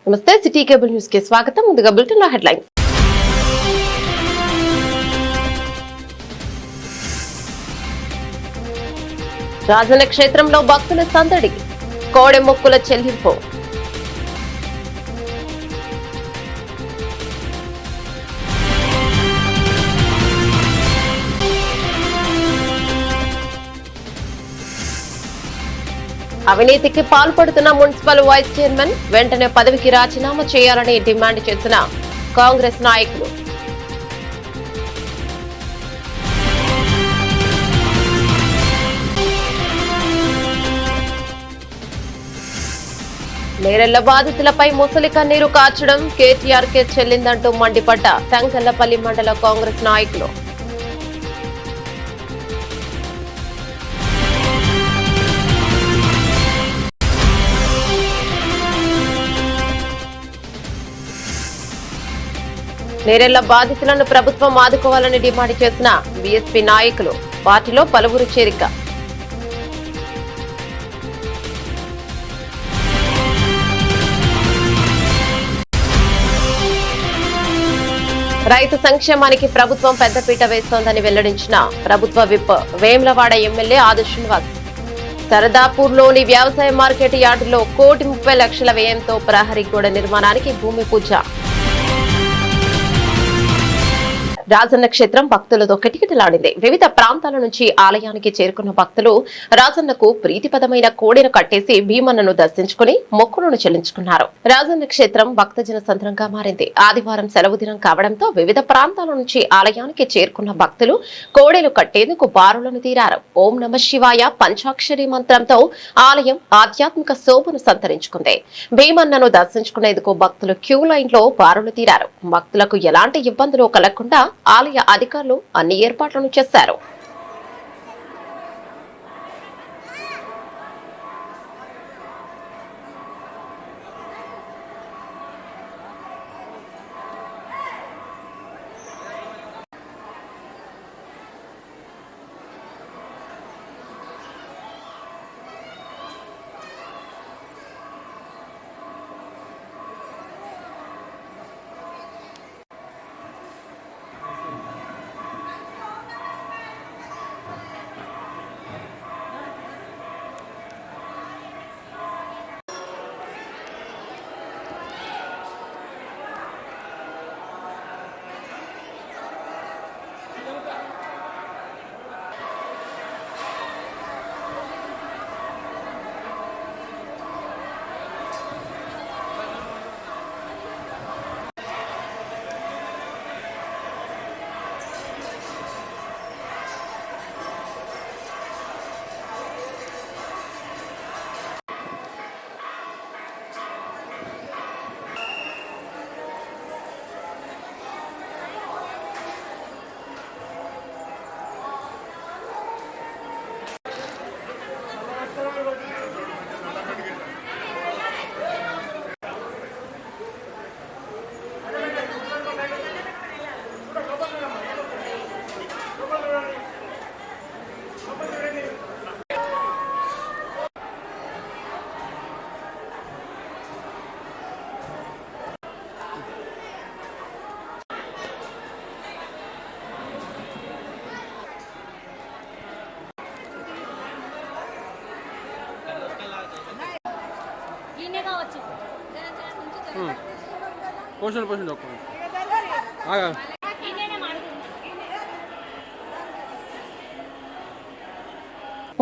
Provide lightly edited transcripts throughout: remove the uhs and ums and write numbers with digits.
నమస్తే, city cable news కి స్వాగతం. ముందుగా బులెటిన్ లో హెడ్లైన్స్. రాజన్న క్షేత్రంలో భక్తుల సందడి, కోడె మొక్కుల చెల్లింపు. అవినీతికి పాల్పడుతున్న మున్సిపల్ వైస్ చైర్మన్ వెంటనే పదవికి రాజీనామా చేయాలని డిమాండ్ చేసిన కాంగ్రెస్ నాయకులు. నేరెళ్ల బాధితులపై ముసలి కన్నీరు కార్చడం కేటీఆర్ కే చెల్లిందంటూ మండిపడ్డ తంగళ్లపల్లి మండల కాంగ్రెస్ నాయకులు. నేరెళ్ల బాధితులను ప్రభుత్వం ఆదుకోవాలని డిమాండ్ చేసిన బీఎస్పీ నాయకులు. పార్టీలో పలువురు చేరిక. రైతు సంక్షేమానికి ప్రభుత్వం పెద్దపీట వేస్తోందని వెల్లడించిన ప్రభుత్వ విప్ వేములవాడ ఎమ్మెల్యే ఆది శ్రీనివాస్. సరదాపూర్లోని వ్యవసాయ మార్కెట్ యార్డులో 1,30,00,000 వ్యయంతో ప్రహరీ గోడ నిర్మాణానికి భూమి పూజ. రాజన్న క్షేత్రం భక్తులతో కిటకిటలాడింది. వివిధ ప్రాంతాల నుంచి ఆలయానికి చేరుకున్న భక్తులు రాజన్నకు ప్రీతిపదమైన కోడెను కట్టేసి భీమన్నను దర్శించుకుని మొక్కులను చెల్లించుకున్నారు. రాజన్న క్షేత్రం భక్తజన సంద్రంగా మారింది. ఆదివారం సెలవు దినం కావడంతో వివిధ ప్రాంతాల నుంచి ఆలయానికి చేరుకున్న భక్తులు కోడెలు కట్టేందుకు బారులను తీరారు. ఓం నమ శివాయ పంచాక్షరి మంత్రంతో ఆలయం ఆధ్యాత్మిక శోభను సంతరించుకుంది. భీమన్నను దర్శించుకునేందుకు భక్తులు క్యూ లైన్ లో బారులు తీరారు. భక్తులకు ఎలాంటి ఇబ్బందులు కలగకుండా ఆలయ అధికారులు అన్ని ఏర్పాట్లను చేశారు.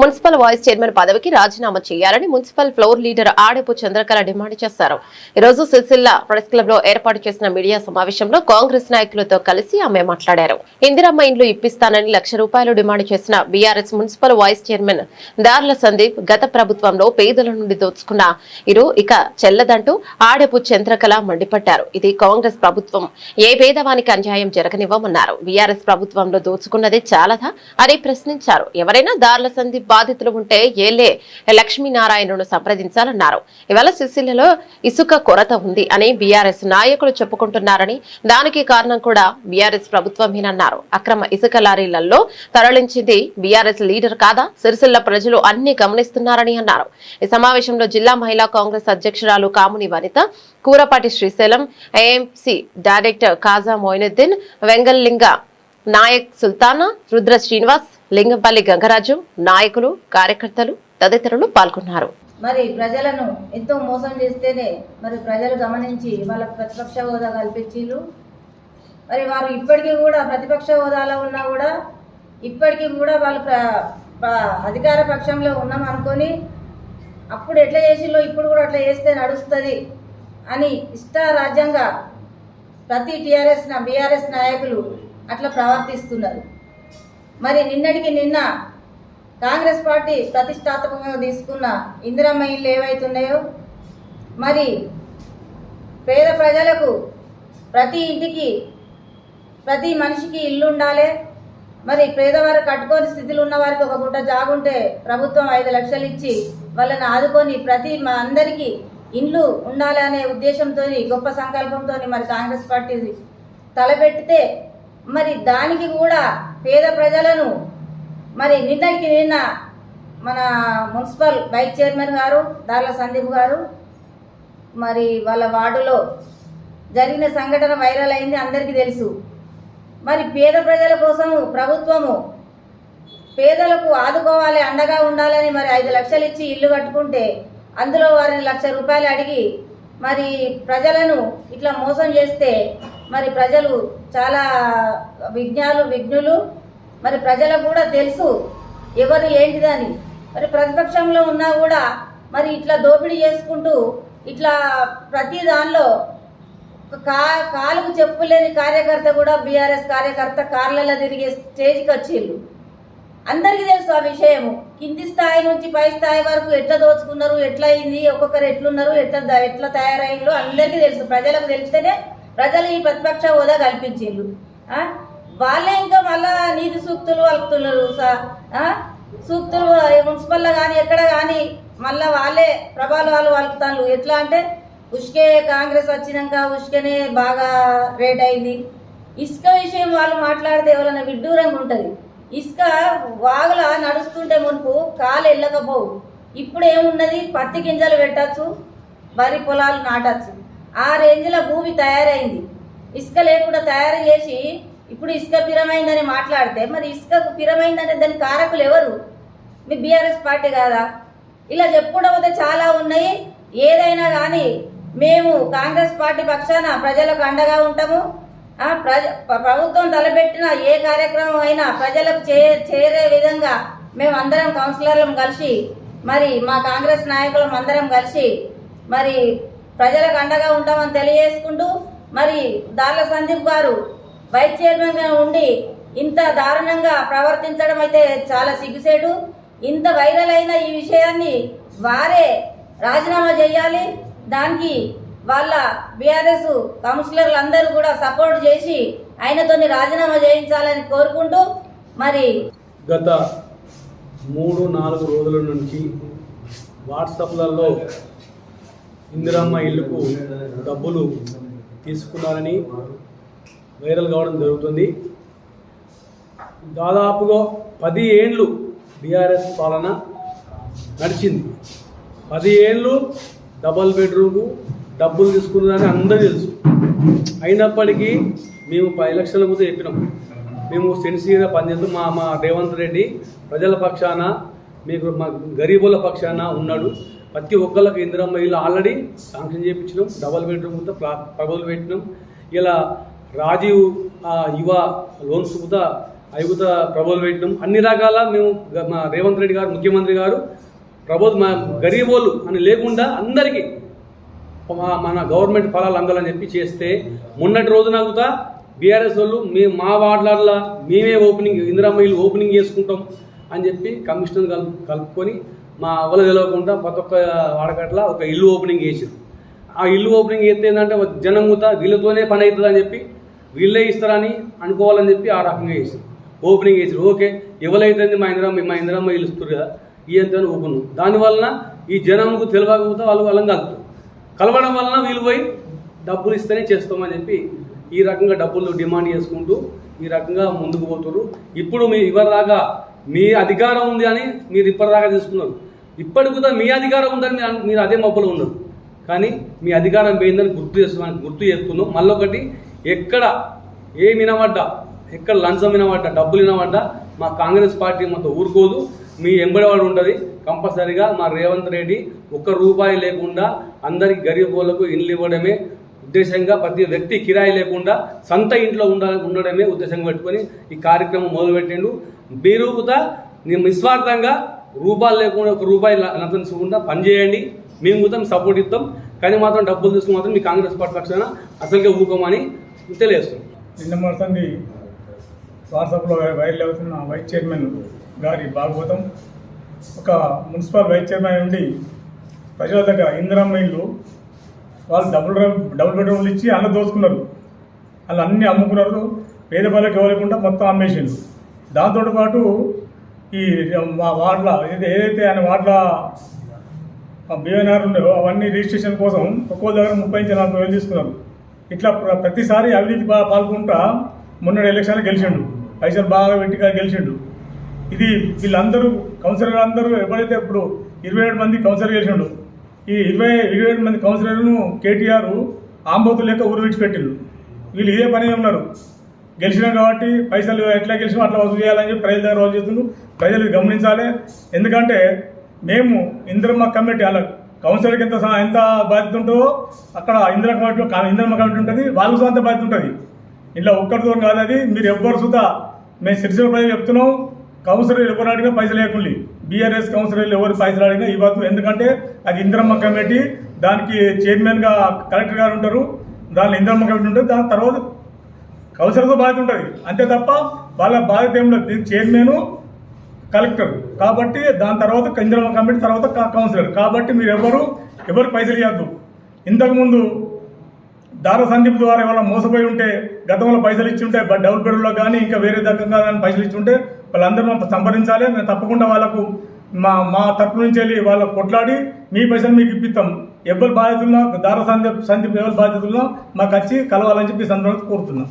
మున్సిపల్ వైస్ చైర్మన్ పదవికి రాజీనామా చేయాలని municipal floor leader Adapu Chandrakala demand చేశారు. ఈ రోజు సిరిసిల్ల ప్రెస్ క్లబ్ లో ఏర్పాటు చేసిన మీడియా సమావేశంలో కాంగ్రెస్ నాయకులతో కలిసి ఆమె మాట్లాడారు. ఇందిరమ్మ ఇండ్లు ఇప్పిస్తానని ₹1,00,000 డిమాండ్ చేసిన బీఆర్ఎస్ మున్సిపల్ వైస్ చైర్మన్ దార్ల సందీప్ గత ప్రభుత్వంలో పేదల నుండి దోచుకున్న ఇరు ఇక చెల్లదంటూ ఆడపు చంద్రకళ మండిపడ్డారు. ఇది కాంగ్రెస్ ప్రభుత్వం ఏ పేదవానికి అన్యాయం జరగనివ్వమన్నారు. బీఆర్ఎస్ ప్రభుత్వంలో దోచుకున్నది చాలదా అని ప్రశ్నించారు. ఎవరైనా దార్ల సందీప్ బాధితులు ఉంటే ఏలే లక్ష్మీనారాయణను సంప్రదించాలన్నారు. ఇవాళ సిరిసిల్లలో ఇసుక కొరత ఉంది అని బీఆర్ఎస్ నాయకులు చెప్పుకుంటున్నారని, దానికి కారణం కూడా బీఆర్ఎస్ ప్రభుత్వమేనన్నారు. అక్రమ ఇసుక లారీలలో తరలించింది బీఆర్ఎస్ లీడర్ కాదా? సిరిసిల్ల ప్రజలు అన్ని గమనిస్తున్నారని అన్నారు. ఈ సమావేశంలో జిల్లా మహిళా కాంగ్రెస్ అధ్యక్షురాలు కాముని వనిత, కూరపాటి శ్రీశైలం, ఏఎంసీ డైరెక్టర్ కాజా మొయినుద్దీన్, వెంగల్లింగ నాయక్ సుల్తానా, రుద్ర శ్రీనివాస్, లింగంపల్లి గంగరాజు, నాయకులు, కార్యకర్తలు తదితరులు పాల్గొన్నారు. మరి ప్రజలను ఎంతో మోసం చేస్తేనే మరి ప్రజలు గమనించి వాళ్ళకు ప్రతిపక్ష హోదా కల్పించిళ్ళు. మరి వారు ఇప్పటికీ కూడా ప్రతిపక్ష హోదాలో ఉన్నా కూడా ఇప్పటికీ కూడా వాళ్ళు అధికార పక్షంలో ఉన్నాం అనుకొని అప్పుడు ఎట్లా చేసిల్లో ఇప్పుడు కూడా అట్లా చేస్తే నడుస్తుంది అని ఇష్టారాజ్యంగా ప్రతి బీఆర్ఎస్ నాయకులు అట్లా ప్రవర్తిస్తున్నారు. మరి నిన్నటికి నిన్న కాంగ్రెస్ పార్టీ ప్రతిష్టాత్మకంగా తీసుకున్న ఇందిరమ్మ ఇళ్ళు ఏవైతున్నాయో, మరి పేద ప్రజలకు ప్రతి ఇంటికి ప్రతి మనిషికి ఇల్లు ఉండాలి. మరి పేదవారు కట్టుకోని స్థితిలో ఉన్న వారికి ఒక గుట్ట జాగుంటే ప్రభుత్వం 5 లక్షలు ఇచ్చి వాళ్ళని ఆదుకొని అందరికీ ఇండ్లు ఉండాలి అనే ఉద్దేశంతో, గొప్ప సంకల్పంతో మరి కాంగ్రెస్ పార్టీ తలపెట్టితే మరి దానికి కూడా పేద ప్రజలను మరి నిన్నటికి నిన్న మన మున్సిపల్ వైస్ చైర్మన్ గారు దార్ల సందీప్ గారు మరి వాళ్ళ వార్డులో జరిగిన సంఘటన వైరల్ అయింది, అందరికీ తెలుసు. మరి పేద ప్రజల కోసం ప్రభుత్వము పేదలకు ఆదుకోవాలి, అండగా ఉండాలని మరి 5 లక్షలు ఇచ్చి ఇల్లు కట్టుకుంటే అందులో వారిని 1 లక్ష రూపాయలు అడిగి మరి ప్రజలను ఇట్లా మోసం చేస్తే మరి ప్రజలు చాలా విఘ్నులు. మరి ప్రజలకు కూడా తెలుసు ఎవరు ఏంటిదని. మరి ప్రతిపక్షంలో ఉన్నా కూడా మరి ఇట్లా దోపిడీ చేసుకుంటూ ఇట్లా ప్రతి దానిలో కాలుకు చెప్పులేని కార్యకర్త కూడా బీఆర్ఎస్ కార్యకర్త కార్లలో తిరిగే స్టేజ్కి వచ్చిళ్ళు. అందరికీ తెలుసు ఆ విషయము. కింది స్థాయి నుంచి పై స్థాయి వరకు ఎట్లా దోచుకున్నారు, ఎట్లా అయింది, ఒక్కొక్కరు ఎట్లున్నారు, ఎట్లా తయారయ్యిందో అందరికీ తెలుసు. ప్రజలకు తెలిస్తేనే ప్రజలు ఈ ప్రతిపక్ష హోదా కల్పించిండ్రు. వాళ్ళే ఇంకా మళ్ళా నీతి సూక్తులు వలుపుతున్నారు. సూక్తులు మున్సిపల్లో కానీ ఎక్కడ కానీ మళ్ళీ వాళ్ళే ప్రభావాలు వలుపుతాను. ఎట్లా అంటే ఉష్కే కాంగ్రెస్ వచ్చినాక ఉష్కనే బాగా రేట్ అయింది. ఇసుక విషయం వాళ్ళు మాట్లాడితే ఎవరైనా విడ్డూరంగా ఉంటుంది. ఇసుక వాగుల నడుస్తుంటే మునుపు కాలు వెళ్ళకపోవు. ఇప్పుడు ఏమున్నది, పత్తి గింజలు పెట్టచ్చు, వరి పొలాలు నాటచ్చు. ఆ రేంజ్లో భూమి తయారైంది. ఇసుక లేకుండా తయారు చేసి ఇప్పుడు ఇసుక పిరమైందని మాట్లాడితే మరి ఇసుకకు పిరమైందంటే దాని కారకులు ఎవరు? మీ బీఆర్ఎస్ పార్టీ కాదా? ఇలా చెప్పుకోవడం అయితే చాలా ఉన్నాయి. ఏదైనా కానీ మేము కాంగ్రెస్ పార్టీ పక్షాన ప్రజలకు అండగా ఉంటాము. ప్రభుత్వం తలపెట్టిన ఏ కార్యక్రమం అయినా ప్రజలకు చేరే విధంగా మేము అందరం కౌన్సిలర్లం కలిసి మరి మా కాంగ్రెస్ నాయకులం అందరం కలిసి మరి ప్రజలకు అండగా ఉంటామని తెలియజేసుకుంటూ, మరి దార్ల సందీప్ గారు వైస్ చైర్మన్గా ఉండి ఇంత దారుణంగా ప్రవర్తించడం అయితే చాలా సిగ్గుసేటు. ఇంత వైరల్ అయిన ఈ విషయాన్ని వారే రాజీనామా చేయాలి. దానికి వాళ్ళ బీఆర్ఎస్ కౌన్సిలర్లు అందరూ కూడా సపోర్ట్ చేసి ఆయనతోని రాజీనామా చేయించాలని కోరుకుంటూ, మరి గత 3-4 రోజుల నుంచి వాట్సాప్లలో ఇందిరమ్మ ఇల్లుకు డబ్బులు తీసుకున్నారని వైరల్ కావడం జరుగుతుంది. దాదాపుగా 10 ఏళ్ళు బీఆర్ఎస్ పాలన నడిచింది. 10 ఏళ్ళు డబల్ బెడ్రూమ్ డబ్బులు తీసుకున్నారని అందరూ తెలుసు. అయినప్పటికీ మేము 10 లక్షల ముందు చెప్పినాం, మేము సిన్సియర్గా పనిచేస్తాం. మా రేవంత్ రెడ్డి ప్రజల పక్షాన, మీకు మా గరీబుల పక్షాన ఉన్నాడు. ప్రతి ఒక్కళ్ళకి ఇందిరమ్మ ఇల్లు ఆల్రెడీ శాంక్షన్ చేయించినాం. డబల్ బెడ్రూమ్తో ప్రపోజల్ పెట్టినాం. ఇలా రాజీవ్ యువ లోన్స్ కూడా అవి ప్రపోజల్ పెట్టినాం. అన్ని రకాల మేము మా రేవంత్ రెడ్డి గారు ముఖ్యమంత్రి గారు ప్రపోజల్ మా గరీబోళ్ళు అని లేకుండా అందరికీ మన గవర్నమెంట్ ఫలాలు అందాలని చెప్పి చేస్తే, మొన్నటి రోజున కూడా బీఆర్ఎస్ వాళ్ళు మా వార్డులలో మేమే ఇందిరమ్మ ఇల్లు ఓపెనింగ్ చేసుకుంటాం అని చెప్పి కమిషనర్ కలుపుకొని మా అవ్వలు తెలవకుండా ప్రతి ఒక్క వాడకట్ల ఒక ఇల్లు ఓపెనింగ్ చేసారు. ఆ ఇల్లు ఓపెనింగ్ చేస్తే ఏంటంటే జనం కూడా వీళ్ళతోనే పని అవుతుంది అని చెప్పి వీళ్ళే ఇస్తారని అనుకోవాలని చెప్పి ఆ రకంగా చేసారు, ఓపెనింగ్ చేసారు. ఓకే, ఎవరైతే మా ఇందిరమ్మ ఇలుస్తారు కదా ఈ అంతా ఊపును దానివలన ఈ జనంకు తెలియకపోతే వాళ్ళని కలుపుతారు. కలవడం వలన వీళ్ళు పోయి డబ్బులు ఇస్తేనే చేస్తామని చెప్పి ఈ రకంగా డబ్బులు డిమాండ్ చేసుకుంటూ ఈ రకంగా ముందుకు పోతున్నారు. ఇప్పుడు ఇవరిదాకా మీ అధికారం ఉంది అని మీరు ఇప్పటిదాకా తీసుకున్నారు. ఇప్పటికి కూడా మీ అధికారం ఉందని మీరు అదే మబ్బులో ఉన్నారు. కానీ మీ అధికారం పోయిందని గుర్తు చేస్తున్నాం. మళ్ళొకటి ఎక్కడ ఏమి వినబడ్డా, ఎక్కడ లంచం వినబడ్డా, డబ్బులు వినబడ్డా మా కాంగ్రెస్ పార్టీ మొత్తం ఊరుకోదు. మీ ఎంబడివాడు ఉంటుంది కంపల్సరీగా. మా రేవంత్ రెడ్డి ₹1 లేకుండా అందరికి గరీబ్ వాళ్ళకు ఇండ్లు ఇవ్వడమే ఉద్దేశంగా, ప్రతి వ్యక్తి కిరాయి లేకుండా సొంత ఇంట్లో ఉండడమే ఉద్దేశంగా పెట్టుకొని ఈ కార్యక్రమం మొదలుపెట్టిండు. మీరు కూడా నిస్వార్థంగా రూపాయలు లేకుండా ₹1 లంచం తీసుకుండా పనిచేయండి. మేము కూడా సపోర్ట్ ఇస్తాం. కానీ మాత్రం డబ్బులు తీసుకుని మాత్రం మీ కాంగ్రెస్ పార్టీ పక్షాన అసలుగా ఊకమని తెలియజేస్తాం. నిన్న మొత్తంది వాట్సాప్లో వైరల్ అవుతున్న వైస్ చైర్మన్ గారి భాగవతం. ఒక మున్సిపల్ వైస్ చైర్మన్ నుండి ప్రజల దగ్గర ఇందిరమ్మ ఇల్లు వాళ్ళు డబుల్ బెడ్రూమ్లు ఇచ్చి అన్న దోచుకున్నారు. వాళ్ళు అన్నీ అమ్ముకున్నారు. పేద పల్లెకి ఇవ్వలేకుండా మొత్తం అమ్మేసిండు. దాంతోపాటు ఈ మా వార్డుల ఏదైతే ఆయన వార్డుల బిఎన్ఆర్ ఉన్నాయో అవన్నీ రిజిస్ట్రేషన్ కోసం ఒక్కో దగ్గర 30-40 తీసుకున్నారు. ఇట్లా ప్రతిసారి అవినీతి పాల్గొంటా మొన్న ఎలక్షన్ గెలిచిండు. పైసలు బాగా పెట్టిగా గెలిచిండు. ఇది వీళ్ళందరూ కౌన్సిలర్ అందరూ ఎవరైతే ఇప్పుడు 27 మంది కౌన్సిలర్ గెలిచిండు. ఈ 27 మంది కౌన్సిలర్ను కేటీఆర్ ఆంబోతులు లెక్క ఊరు విడిచిపెట్టిండు. వీళ్ళు ఇదే పని ఉన్నారు. గెలిచినాం కాబట్టి పైసలు ఎట్లా గెలిచినా అట్లా వసూలు చేయాలని చెప్పి ప్రజల దగ్గర వసూలు చేస్తున్నారు. ప్రజలు గమనించాలి. ఎందుకంటే మేము ఇందిరమ్మ కమిటీ అలా కౌన్సిలర్కి ఎంత బాధ్యత ఉంటుందో అక్కడ ఇందిరమ్మ కమిటీ ఉంటుంది. వాళ్ళకు అంత బాధ్యత ఉంటుంది. ఇలా ఒక్కరితో కాదు అది. మీరు ఎవ్వరు సుతా మేము సిరిసిల్ల ప్రజలు చెప్తున్నాం. కౌన్సిలర్ ఎవరు అడిగినా పైసలు లేకుండా బీఆర్ఎస్ కౌన్సిలర్లు ఎవరు పైసలు అడిగినా ఇవ్వద్దు. ఎందుకంటే అది ఇందిరమ్మ కమిటీ. దానికి చైర్మన్గా కలెక్టర్ గారు ఉంటారు. దానిలో ఇందిరమ్మ కమిటీ ఉంటుంది. దాని తర్వాత కౌన్సిలర్తో బాధ్యత ఉంటుంది. అంతే తప్ప వాళ్ళ బాధ్యత ఏం లేదు. చైర్మన్ కలెక్టర్ కాబట్టి దాని తర్వాత ఇందిరమ్మ కమిటీ తర్వాత కౌన్సిలర్ కాబట్టి మీరు ఎవరు పైసలు ఇవ్వద్దు. ఇంతకుముందు దార సందీప్ ద్వారా ఎవరైనా మోసపోయి ఉంటే గతంలో పైసలు ఇచ్చి ఉంటే డబుల్ బెడ్రూమ్లో కానీ ఇంకా వేరే దగ్గర కానీ పైసలు ఇచ్చి ఉంటే వాళ్ళందరూ సంప్రదించాలి. మేము తప్పకుండా వాళ్ళకు మా తరపు నుంచి వెళ్ళి వాళ్ళకు కొట్లాడి మీ పైసలు మీకు ఇప్పిస్తాం. ఎవరు బాధ్యతలున్నా దార సందీప్ ఎవరు బాధ్యతలున్నా మాకు వచ్చి కలవాలని చెప్పి సందర్భంగా కోరుతున్నాం.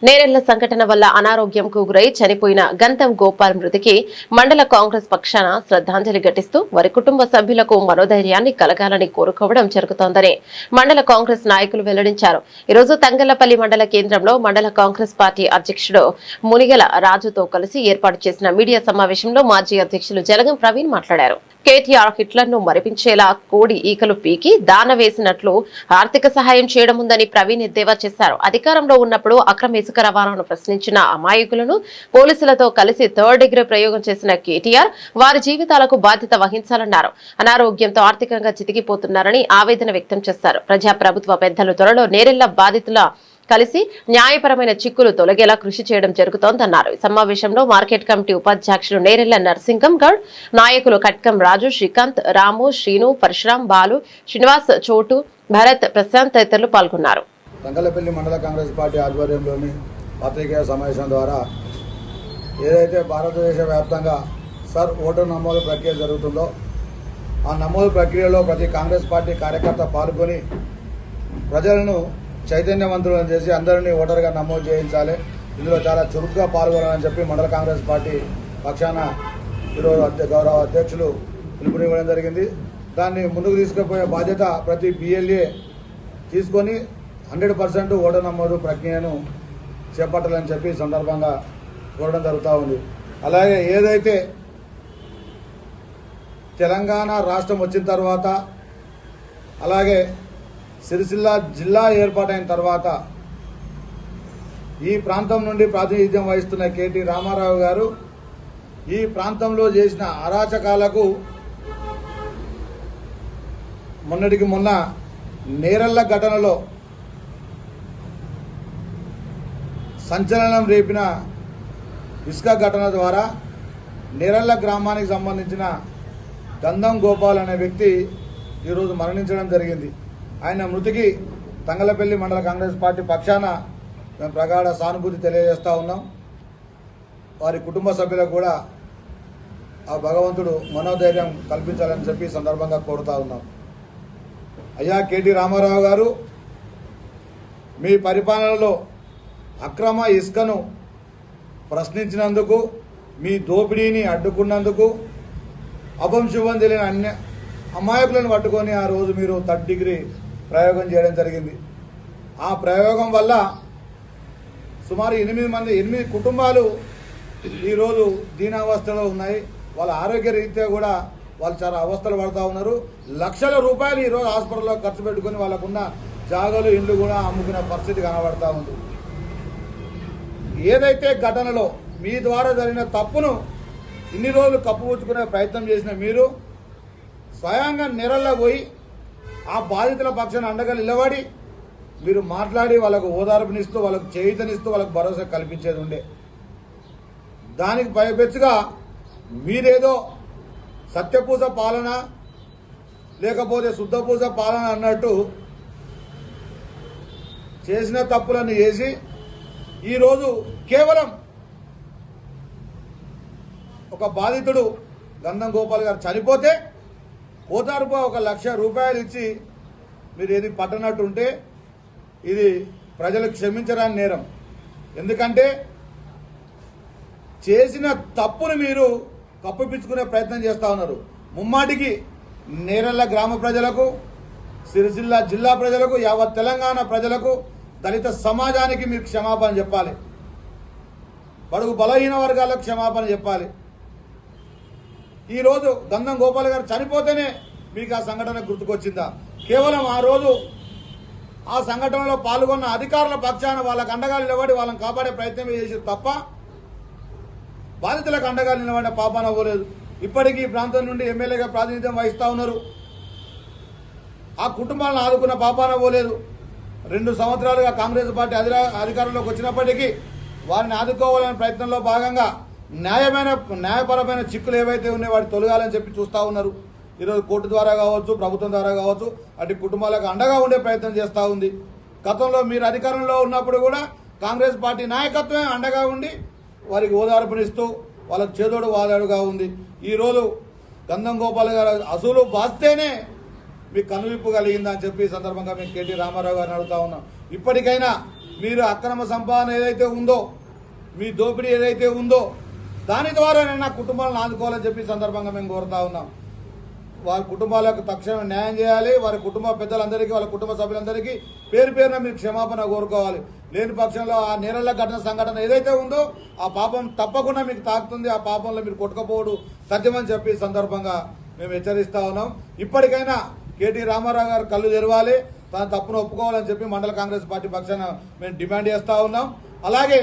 నేరెళ్ల సంఘటన వల్ల అనారోగ్యంకు గురై చనిపోయిన గంధం గోపాల్ మృతికి మండల కాంగ్రెస్ పక్షాన శ్రద్ధాంజలి ఘటిస్తూ వారి కుటుంబ సభ్యులకు మనోధైర్యాన్ని కలగాలని కోరుకోవడం జరుగుతోందని మండల కాంగ్రెస్ నాయకులు వెల్లడించారు. ఈరోజు తంగళ్లపల్లి మండల కేంద్రంలో మండల కాంగ్రెస్ పార్టీ అధ్యక్షుడు మునిగల రాజుతో కలిసి ఏర్పాటు చేసిన మీడియా సమావేశంలో మాజీ అధ్యక్షులు జలగం ప్రవీణ్ మాట్లాడారు. కేటీఆర్ హిట్లర్ను మరిపించేలా కోడి ఈకలు పీకి దాన వేసినట్లు ఆర్థిక సహాయం చేయడం ఉందని ప్రవీణ్ ఎద్దేవా చేశారు. అధికారంలో ఉన్నప్పుడు అక్రమ ఇసుక రవాణాను ప్రశ్నించిన అమాయకులను పోలీసులతో కలిసి 3rd డిగ్రీ ప్రయోగం చేసిన కేటీఆర్ వారి జీవితాలకు బాధ్యత వహించాలన్నారు. అనారోగ్యంతో ఆర్థికంగా చితికిపోతున్నారని ఆవేదన వ్యక్తం చేశారు. ప్రజాప్రభుత్వ పెద్దలు త్వరలో నేరెళ్ల బాధితుల కలిసి న్యాయపరమైన చిక్కులు తొలగేలా కృషి చేయడం జరుగుతోందన్నారు. ఈ సమావేశంలో మార్కెట్ కమిటీ ఉపాధ్యక్షులు నేరెళ్ల నర్సింగం గౌడ్, నాయకులు కట్కం రాజు, శ్రీకాంత్, రాము, శ్రీను, పరశురాం, బాలు, శ్రీనివాస్, చోటు, భరత్, ప్రశాంత్ తదితరులు పాల్గొన్నారు. తంగళ్లపల్లి మండల కాంగ్రెస్ పార్టీ ఆధ్వర్యంలోని పత్రికా సమావేశం ద్వారా ఏదైతే భారతదేశ వ్యాప్తంగా ఓటర్ నమోదు ప్రక్రియ జరుగుతుందో ఆ నమోదు ప్రక్రియలో ప్రతి కాంగ్రెస్ పార్టీ కార్యకర్త పాల్గొని ప్రజలను చైతన్యవంతులను చేసి అందరినీ ఓటర్గా నమోదు చేయించాలి. ఇందులో చాలా చురుగ్గా పాల్గొనాలని చెప్పి మండల కాంగ్రెస్ పార్టీ పక్షాన ఈరోజు గౌరవ అధ్యక్షులు పిలుపునివ్వడం జరిగింది. దాన్ని ముందుకు తీసుకుపోయే బాధ్యత ప్రతి BLA తీసుకొని 100% ఓటర్ నమోదు ప్రక్రియను చేపట్టాలని చెప్పి ఈ సందర్భంగా కోరడం జరుగుతూ ఉంది. అలాగే ఏదైతే తెలంగాణ రాష్ట్రం వచ్చిన తర్వాత అలాగే సిరిసిల్ల జిల్లా ఏర్పాటైన తర్వాత ఈ ప్రాంతం నుండి ప్రాతినిధ్యం వహిస్తున్న KT రామారావు గారు ఈ ప్రాంతంలో చేసిన అరాచకాలకు మొన్నటికి మొన్న నేరెళ్ల ఘటనలో సంచలనం రేపిన ఇసుక ఘటన ద్వారా నేరెళ్ల గ్రామానికి సంబంధించిన గంధం గోపాల్ అనే వ్యక్తి ఈరోజు మరణించడం జరిగింది. ఆయన మృతికి తంగళ్లపల్లి మండల కాంగ్రెస్ పార్టీ పక్షాన మేము ప్రగాఢ సానుభూతి తెలియజేస్తా ఉన్నాం. వారి కుటుంబ సభ్యులకు కూడా ఆ భగవంతుడు మనోధైర్యం కల్పించాలని చెప్పి ఈ సందర్భంగా కోరుతా ఉన్నాం. అయ్యా కేటీ రామారావు గారు, మీ పరిపాలనలో అక్రమ ఇసుకను ప్రశ్నించినందుకు, మీ దోపిడీని అడ్డుకున్నందుకు, అభంశుభం తెలియని అమాయకులను పట్టుకొని ఆ రోజు మీరు 3rd డిగ్రీ ప్రయోగం చేయడం జరిగింది. ఆ ప్రయోగం వల్ల సుమారు 8 కుటుంబాలు ఈరోజు దీనావస్థలో ఉన్నాయి. వాళ్ళ ఆరోగ్య రీత్యా కూడా వాళ్ళు చాలా అవస్థలు పడుతూ ఉన్నారు. లక్షల రూపాయలు ఈరోజు హాస్పిటల్లో ఖర్చు పెట్టుకుని వాళ్ళకున్న జాగాలు, ఇండ్లు కూడా అమ్ముకునే పరిస్థితి కనబడతా ఉంది. ఏదైతే ఘటనలో మీ ద్వారా జరిగిన తప్పును ఇన్ని రోజులు కప్పుపుచ్చుకునే ప్రయత్నం చేసిన మీరు స్వయంగా నెరల్లో పోయి ఆ బాధితుల పక్షాన అండగా నిలబడి మీరు మాట్లాడి వాళ్ళకు ఓదార్పునిస్తూ, వాళ్ళకు చేయూతనిస్తూ, వాళ్ళకు భరోసా కల్పించేది ఉండే. దానికి పైపెచ్చుగా మీరేదో సత్యపూజ పాలన లేకపోతే శుద్ధపూజ పాలన అన్నట్టు చేసిన తప్పులన్నీ చేసి ఈరోజు కేవలం ఒక బాధితుడు గంధం గోపాల్ గారు చనిపోతే ఓదార్పు 1,00,000 రూపాయలు ఇచ్చి మీరు ఏది పట్టనట్టుంటే ఇది ప్రజలు క్షమించరాని నేరం. ఎందుకంటే చేసిన తప్పును మీరు కప్పిపుచ్చుకునే ప్రయత్నం చేస్తూ ఉన్నారు. ముమ్మాటికి నేరెళ్ల గ్రామ ప్రజలకు, సిరిసిల్ల జిల్లా ప్రజలకు, యావత్ తెలంగాణ ప్రజలకు, దళిత సమాజానికి మీరు క్షమాపణ చెప్పాలి. బడుగు బలహీన వర్గాలకు క్షమాపణ చెప్పాలి. ఈరోజు గంధం గోపాల్ గారు చనిపోతేనే మీకు ఆ సంఘటన గుర్తుకొచ్చిందా? కేవలం ఆ రోజు ఆ సంఘటనలో పాల్గొన్న అధికారుల పక్షాన వాళ్ళకు అండగా నిలబడి వాళ్ళని కాపాడే ప్రయత్నమే చేశారు తప్ప బాధితులకు అండగా నిలబడే పాపాన అవ్వలేదు. ఇప్పటికీ ఈ ప్రాంతం నుండి ఎమ్మెల్యేగా ప్రాతినిధ్యం వహిస్తా ఉన్నారు. ఆ కుటుంబాలను ఆదుకున్న పాపాన అవ్వలేదు. 2 సంవత్సరాలుగా కాంగ్రెస్ పార్టీ అధికారంలోకి వచ్చినప్పటికీ వారిని ఆదుకోవాలనే ప్రయత్నంలో భాగంగా న్యాయపరమైన చిక్కులు ఏవైతే ఉన్నాయో వాటి తొలగాలని చెప్పి చూస్తూ ఉన్నారు. ఈరోజు కోర్టు ద్వారా కావచ్చు, ప్రభుత్వం ద్వారా కావచ్చు, అటు కుటుంబాలకు అండగా ఉండే ప్రయత్నం చేస్తూ ఉంది. గతంలో మీరు అధికారంలో ఉన్నప్పుడు కూడా కాంగ్రెస్ పార్టీ నాయకత్వమే అండగా ఉండి వారికి ఓదార్పునిస్తూ వాళ్ళకు చేదోడు వాదాడుగా ఉంది. ఈరోజు గంధం గోపాల్ గారు అసలు బాస్తేనే మీకు కనువిప్పు కలిగిందని చెప్పి ఈ సందర్భంగా మేము కేటీ రామారావు గారిని అడుగుతా ఉన్నాం. ఇప్పటికైనా మీరు అక్రమ సంపాదన ఏదైతే ఉందో, మీ దోపిడీ ఏదైతే ఉందో దాని ద్వారా నా కుటుంబాలను ఆదుకోవాలని చెప్పి సందర్భంగా మేము కోరుతా ఉన్నాం. వారి కుటుంబాలకు తక్షణం న్యాయం చేయాలి. వారి కుటుంబ పెద్దలందరికీ, వాళ్ళ కుటుంబ సభ్యులందరికీ పేరు పేరున మీరు క్షమాపణ కోరుకోవాలి. లేని పక్షంలో ఆ నేరళ్ల సంఘటన ఏదైతే ఉందో ఆ పాపం తప్పకుండా మీకు తాకుతుంది. ఆ పాపంలో మీరు కొట్టుకపోవడం సత్యమని చెప్పి సందర్భంగా మేము హెచ్చరిస్తా ఉన్నాం. ఇప్పటికైనా కేటీ రామారావు గారు కళ్ళు తెరవాలి, తన తప్పును ఒప్పుకోవాలని చెప్పి మండల కాంగ్రెస్ పార్టీ పక్షాన మేము డిమాండ్ చేస్తూ ఉన్నాం. అలాగే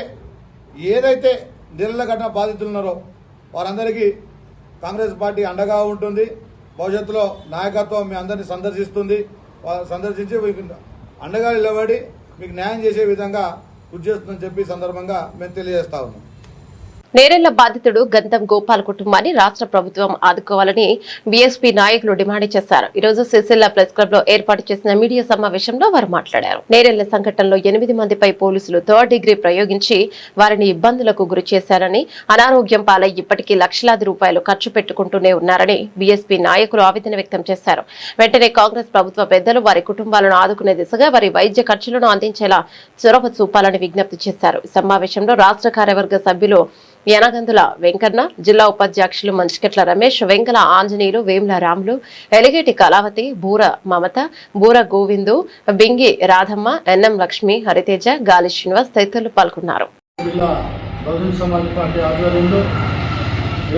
ఏదైతే నేరళ్ల ఘటన బాధితులు ఉన్నారో వారందరికీ కాంగ్రెస్ పార్టీ అండగా ఉంటుంది. భవిష్యత్తులో నాయకత్వం మీ అందరినీ సందర్శిస్తుంది. సందర్శించి మీకు అండగా నిలబడి మీకు న్యాయం చేసే విధంగా కృషి చేస్తుందని చెప్పి సందర్భంగా మేము తెలియజేస్తా ఉన్నాం. నేరెళ్ల బాధితుడు గంధం గోపాల్ కుటుంబాన్ని రాష్ట్ర ప్రభుత్వం ఆదుకోవాలని బీఎస్పీ నాయకులు డిమాండ్ చేశారు. ఈ రోజు సిరిసిల్ల ప్రెస్ క్లబ్ లో ఏర్పాటు చేసిన మీడియా సమావేశంలో వారు మాట్లాడారు. నేరెళ్ల సంఘటనలో 8 మందిపై పోలీసులు 3rd డిగ్రీ ప్రయోగించి వారిని ఇబ్బందులకు గురి చేశారని, అనారోగ్యం పాలై ఇప్పటికీ లక్షలాది రూపాయలు ఖర్చు పెట్టుకుంటూనే ఉన్నారని బీఎస్పీ నాయకులు ఆవేదన వ్యక్తం చేశారు. వెంటనే కాంగ్రెస్ ప్రభుత్వ పెద్దలు వారి కుటుంబాలను ఆదుకునే దిశగా వారి వైద్య ఖర్చులను అందించేలా చొరవ చూపాలని విజ్ఞప్తి చేశారు. ఈ సమావేశంలో రాష్ట్ర కార్యవర్గ సభ్యులు యనగందుల వెంకన్న, జిల్లా ఉపాధ్యక్షులు మంచికెట్ల రమేష్, వెంకల ఆంజనేయులు, వేముల రాములు, ఎలిగేటి కళావతి, బూర మమత, బూర గోవిందు, బింగి రాధమ్మ, ఎన్ఎం లక్ష్మి, హరితేజ, గాలి శ్రీనివాస్ తదితరులు పాల్గొన్నారు. జిల్లా బహుజన సమాజ్ పార్టీ ఆధ్వర్యంలో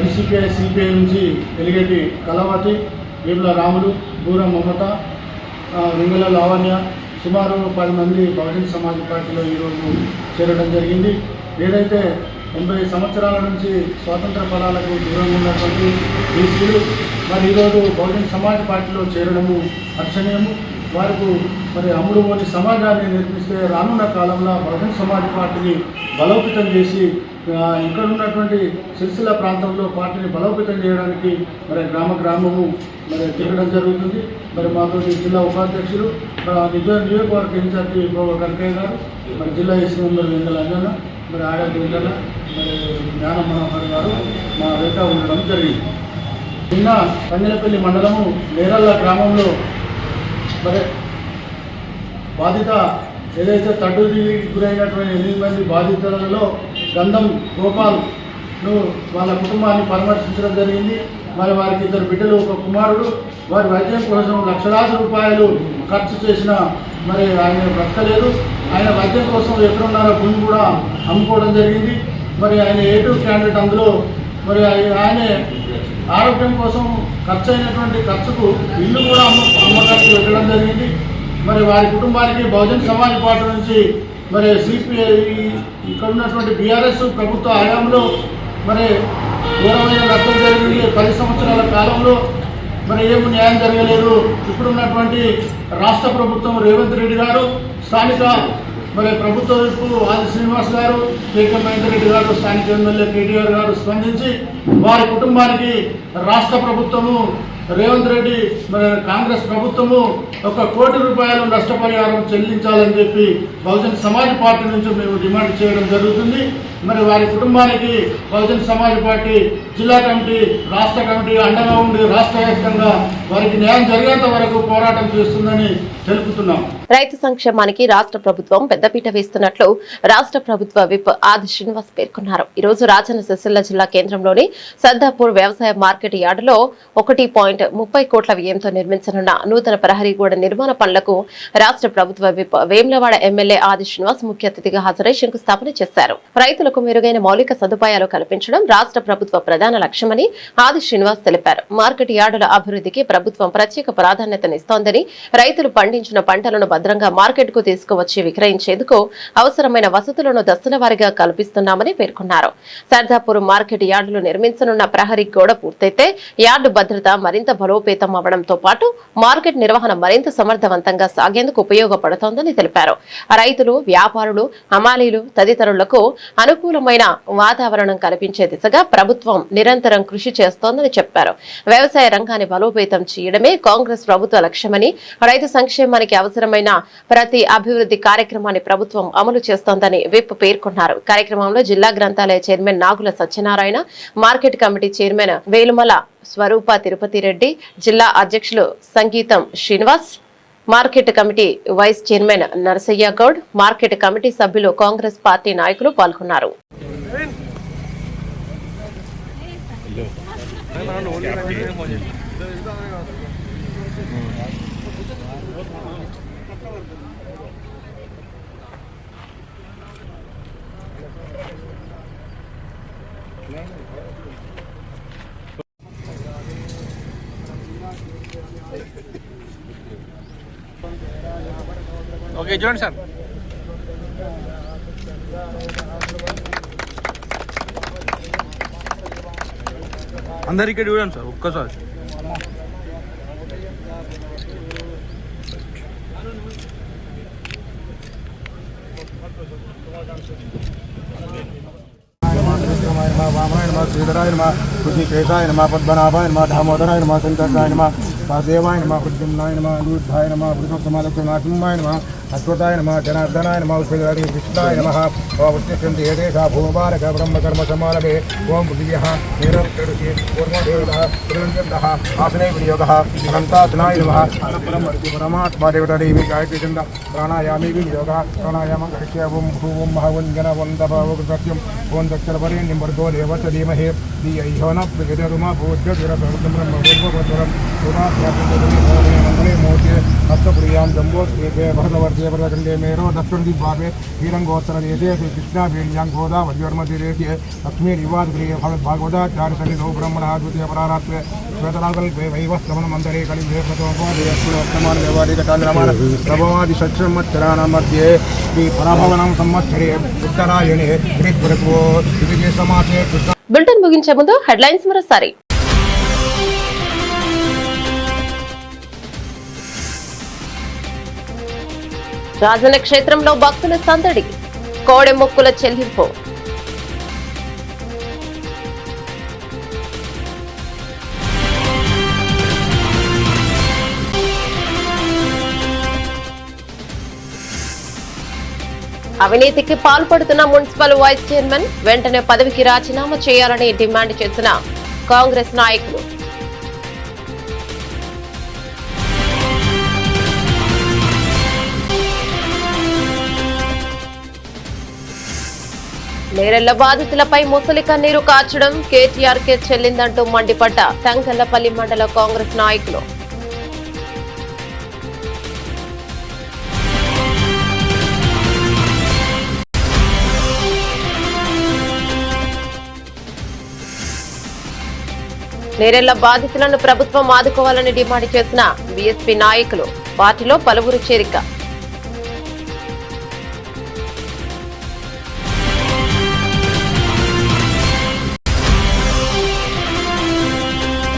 ఎన్సీపీఐ సిపిఐ నుంచి ఎలిగేటి కళావతి, వేముల రాములు, బూర మమత, వెంగల లావణ్య సుమారు 10 మంది బహుజన సమాజ్ పార్టీలో ఈరోజు చేరడం జరిగింది. ఏదైతే 80 సంవత్సరాల నుంచి స్వాతంత్ర పదాలకు దూరంగా ఉన్నటువంటి బీసీలు మరి ఈరోజు బహుజన సమాజ్ పార్టీలో చేరడము హర్షణీయము. వారికి మరి అమ్ముడుపోని సమాజాన్ని నిర్మిస్తే రానున్న కాలంలో బహుజన సమాజ్ పార్టీని బలోపేతం చేసి ఇక్కడ ఉన్నటువంటి సిరిసిల్ల ప్రాంతంలో పార్టీని బలోపేతం చేయడానికి మరి గ్రామము మరి తిరగడం జరుగుతుంది. మరి మాతో జిల్లా ఉపాధ్యక్షులు నియోజకవర్గ ఇన్ఛార్జి కనకయ్య గారు, మరి జిల్లా ఎస్సీ మెంబర్ వెంకల అంజన, మరి ఆడ వెంకన్న, మరి జ్ఞాన మనోహర్ గారు మా వెంట ఉండడం జరిగింది. నిన్న తంగినపల్లి మండలము నేరల్ల గ్రామంలో మరి బాధిత ఏదైతే తడ్డుకి గురైనటువంటి 8 మంది బాధితులలో గంధం గోపాల్ను వాళ్ళ కుటుంబాన్ని పరామర్శించడం జరిగింది. మరి వారికి 2 బిడ్డలు, 1 కుమారుడు. వారి వైద్యం కోసం లక్షలాది రూపాయలు ఖర్చు చేసిన మరి ఆయన బ్రతకలేదు. ఆయన వైద్యం కోసం ఎక్కడున్నారో భూమి కూడా అమ్ముకోవడం జరిగింది. మరి ఆయన A2 క్యాండిడేట్. అందులో మరి ఆయన ఆరోగ్యం కోసం ఖర్చు అయినటువంటి ఖర్చుకు ఇల్లు కూడా అమ్మకానికి పెట్టడం జరిగింది. మరి వారి కుటుంబానికి బహుజన్ సమాజ్ పార్టీ నుంచి మరి సిపిఐ ఇక్కడ ఉన్నటువంటి బీఆర్ఎస్ ప్రభుత్వ హయాంలో మరి ఘోరమైన నష్టం జరిగింది. 10 సంవత్సరాల కాలంలో మరి ఏమి న్యాయం జరగలేదు. ఇప్పుడున్నటువంటి రాష్ట్ర ప్రభుత్వం రేవంత్ రెడ్డి గారు, స్థానిక మరి ప్రభుత్వ వైపు ఆది శ్రీనివాస్ గారు, కేకే మహేందర్ రెడ్డి గారు, స్థానిక ఎమ్మెల్యే కేటీఆర్ గారు స్పందించి వారి కుటుంబానికి రాష్ట్ర ప్రభుత్వము రేవంత్ రెడ్డి మరి కాంగ్రెస్ ప్రభుత్వము 1 కోటి రూపాయలు నష్టపరిహారం చెల్లించాలని చెప్పి బహుజన్ సమాజ్ పార్టీ నుంచి మేము డిమాండ్ చేయడం జరుగుతుంది. మరి వారి కుటుంబానికి బహుజన్ సమాజ్ పార్టీ జిల్లా కమిటీ, రాష్ట్ర కమిటీ అండగా ఉండి రాష్ట్ర వ్యాప్తంగా వారికి న్యాయం జరిగేంత వరకు పోరాటం చేస్తుందని తెలుపుతున్నాం. రైతు సంక్షేమానికి రాష్ట్ర ప్రభుత్వం పెద్దపీట వేస్తున్నట్లు రాష్ట్ర ప్రభుత్వ విప్ ఆది శ్రీనివాస్ పేర్కొన్నారు. ఈ రోజు రాజన్న సిరిసిల్ల జిల్లా కేంద్రంలోని సర్దాపూర్ వ్యవసాయ మార్కెట్ యార్డులో 1.30 కోట్ల వ్యయంతో నిర్మించనున్న నూతన ప్రహరీ గోడ నిర్మాణ పనులకు రాష్ట్ర ప్రభుత్వ విప్ వేములవాడ ఎమ్మెల్యే ఆది శ్రీనివాస్ ముఖ్య అతిథిగా హాజరై శంకుస్థాపన చేశారు. రైతులకు మెరుగైన మౌలిక సదుపాయాలు కల్పించడం రాష్ట్ర ప్రభుత్వ ప్రధాన లక్ష్యమని ఆది శ్రీనివాస్ తెలిపారు. మార్కెట్ యార్డుల అభివృద్ధికి ప్రభుత్వం ప్రత్యేక ప్రాధాన్యతనిస్తోందని, రైతులు పండించిన పంటలను భద్రంగా మార్కెట్ కు తీసుకువచ్చి విక్రయించేందుకు అవసరమైన వసతులను దశల వారీగా కల్పిస్తున్నామని పేర్కొన్నారు. సర్దాపూర్ మార్కెట్ యార్డులు నిర్మించనున్న ప్రహరీ గోడ పూర్తయితే యార్డు భద్రత మరింత బలోపేతం అవడంతో పాటు మార్కెట్ నిర్వహణ మరింత సమర్థవంతంగా సాగేందుకు ఉపయోగపడుతోందని తెలిపారు. రైతులు, వ్యాపారులు, హమాలీలు తదితరులకు అనుకూలమైన వాతావరణం కల్పించే దిశగా ప్రభుత్వం నిరంతరం కృషి చేస్తోందని చెప్పారు. వ్యవసాయ రంగాన్ని బలోపేతం చేయడమే కాంగ్రెస్ ప్రభుత్వ లక్ష్యమని, రైతు సంక్షేమానికి అవసరమైన ప్రతి అభివృద్ధి కార్యక్రమాన్ని ప్రభుత్వం అమలు చేస్తోందని విప్ పేర్కొన్నారు. కార్యక్రమంలో జిల్లా గ్రంథాలయ chairman Nagula Satyanarayana, market committee chairman Velumala Swarupa Tirupati Reddy, జిల్లా అధ్యక్షులు Sangeetham Srinivas, market committee vice chairman Narasayya Goud, market committee సభ్యులు, కాంగ్రెస్ పార్టీ నాయకులు పాల్గొన్నారు. ఓకే చూడండి సార్. అందరికీ చూడండి సార్ ఒక్కసారి. वामनाय नमः श्रीधराय नमः कृषिकेशाय नमः पद्मनाभाय नमः दामोदराय नमः शंकराय नमः वासुदेवाय नमः प्रद्युम्नाय नमः अनिरुद्धाय नमः पुरुषोत्तमाय नमः अश्वताय नमः जनार्दनाय नमः श्रीहरि कृष्णाय नमः ओम उत्तिष्ठन्ति एतेषा भूभारक ब्रह्मकर्म समारभे ओम बुद्धियः निरक्षरुषि पूर्वदेवतः त्रिवन्द्यन्तः आसने विनियोगः अनन्तासनाय नमः परमात्मा देवता देवी गायत्री चन्द प्राणायामी विनियोगः प्राणायामं करिष्ये ओम भूवं महावञ्जन वन्दभावकृत्यं ओम दक्षरपरेण्यं भर्गो देवस्य धीमहि धियो यो नः प्रचोदयात् भूज्योतिरसमृद्धं ब्रह्मभूर्भुवस्वरं मण्डले मूर्ते हस्तप्रियां जम्बोद्वीपे भरतवर्षे प्रदखण्डे मेरो दक्षिणदिग्भागे श्रीरङ्गोत्तरदेशे श्रीकृष्णावेल्यां गोदावरीवर्मदेशे लक्ष्मीनिवासगृहे भगवदाचार्यसन्निधौ ब्रह्मणः द्वितीयपरारात्रे श्वेतनागल्पे वैवस्त्रमन्मन्तरे कलियुगे प्रथमवर्तमानव्यवहारिककालरमान नवमादिषट्संवत्सराणां मध्ये श्रीपराभवनां संवत्सरे उत्तरायणे ऋग्ऋत्वो द्वितीयसमासे బులెటిన్ ముగించే ముందు హెడ్లైన్స్ మరోసారి. రాజన్న క్షేత్రంలో భక్తుల సందడి, కోడె మొక్కుల చెల్లింపు. అవినీతికి పాల్పడుతున్న మున్సిపల్ వైస్ చైర్మన్ వెంటనే పదవికి రాజీనామా చేయాలని డిమాండ్ చేసిన కాంగ్రెస్ నాయకులు. నేరెళ్ల బాధితులపై ముసలి కన్నీరు కార్చడం కేటీఆర్కే చెల్లిందంటూ మండిపడ్డ తంగళ్లపల్లి మండల కాంగ్రెస్ నాయకులు. నేరెళ్ల బాధితులను ప్రభుత్వం ఆదుకోవాలని డిమాండ్ చేసిన బీఎస్పీ నాయకులు. పార్టీలో పలువురు చేరిక.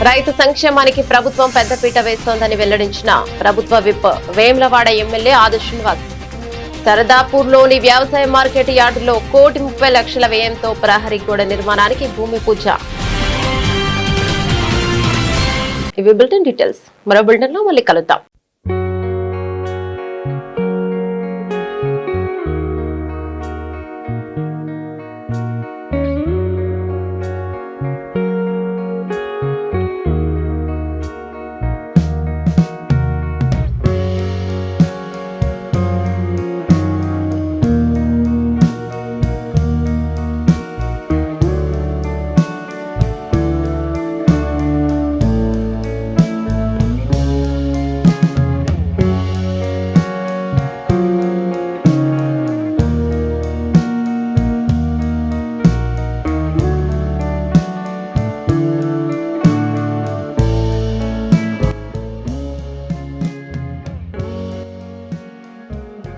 రైతు సంక్షేమానికి ప్రభుత్వం పెద్దపీట వేస్తోందని వెల్లడించిన ప్రభుత్వ విప్ వేములవాడ ఎమ్మెల్యే ఆది శ్రీనివాస్. సరదాపూర్లోని వ్యవసాయ మార్కెట్ యార్డులో 1,30,00,000 వ్యయంతో ప్రహరీ గోడ నిర్మాణానికి భూమి పూజ. ఇవి బులెటిన్ డీటెయిల్స్. మరో బులెటిన్లో మళ్ళీ కలుద్దాం.